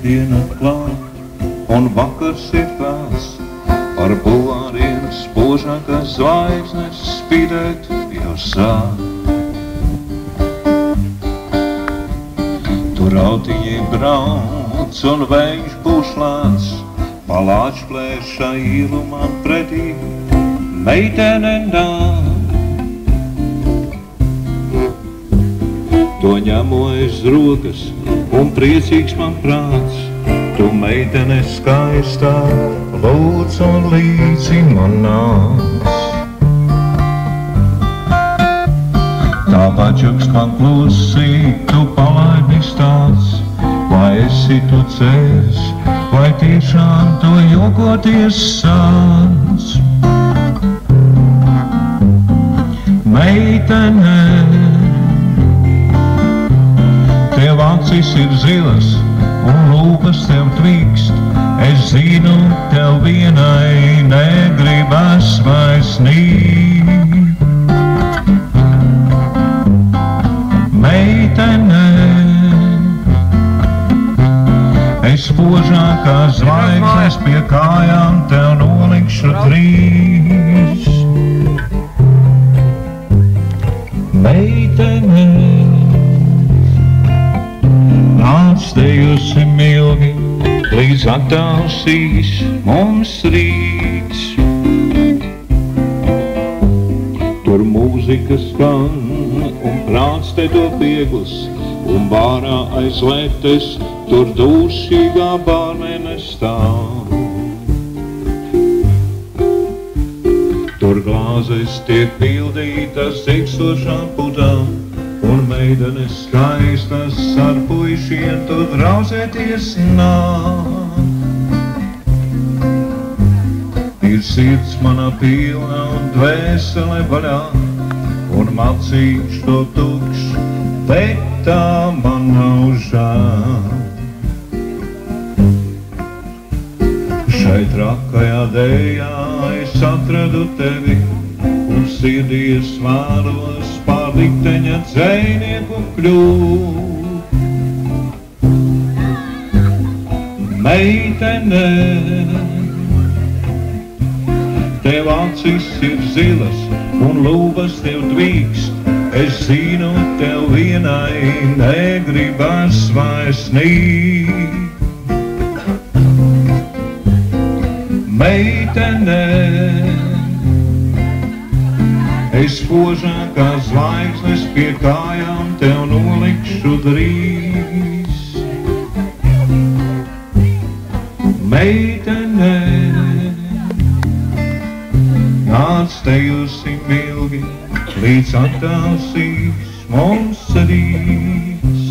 diena klāt, un vakars ir tās, ar bulvāriem spožākās zvaigznes spīdēt jau sāk. Tur autiņi brauc un vējš pušlāns, palāč plēšā īlu man pretī, meitene nāk. To ņemu aiz rokas un priecīgs man prāts, tu meitene skaistā, lūdz un līdzi man nāc. Tā pačuks man klusi, tu palaidi stāsts, vai esi tu cēs, vai tiešām tu jokoties sāc. Meitene, tev acis ir zilas un lūpas tev tvīkst, es zinu, tev vienai negribas vairs nīt. Meitene, es spožākās zvaigznes pie kājām tev nolikšu drīz. Meitene, nāc dejosim ilgi, līdz attālsīs mums Rīgs. Tur mūzika skan un prāts te to viegls, un bārā aiz letes tur dūšīgā bārmene stāv. Tur glāzes tiek pildītas tiksošām putām, un meitenes skaistas ar puišiem tu drauzēties nāk. Ir sirds mana pilna un dvēsele vaļā, un macīgs to tukšs, bet tā man nav žēl. Šai trakajā dējā es atradu tevi, un sirdies vāros pār likteņa dzejnieku kļūt. Meitene, tev acis ir zilas un lūpas tev tvīkst, es zinu, tev vienai negribas vairs nīt. Meitene, es spožākās zvaigznes pie kājām tev nolikšu drīz. Meitene, nāc tejosim ilgi, līdz attālsīs mums Rīgs.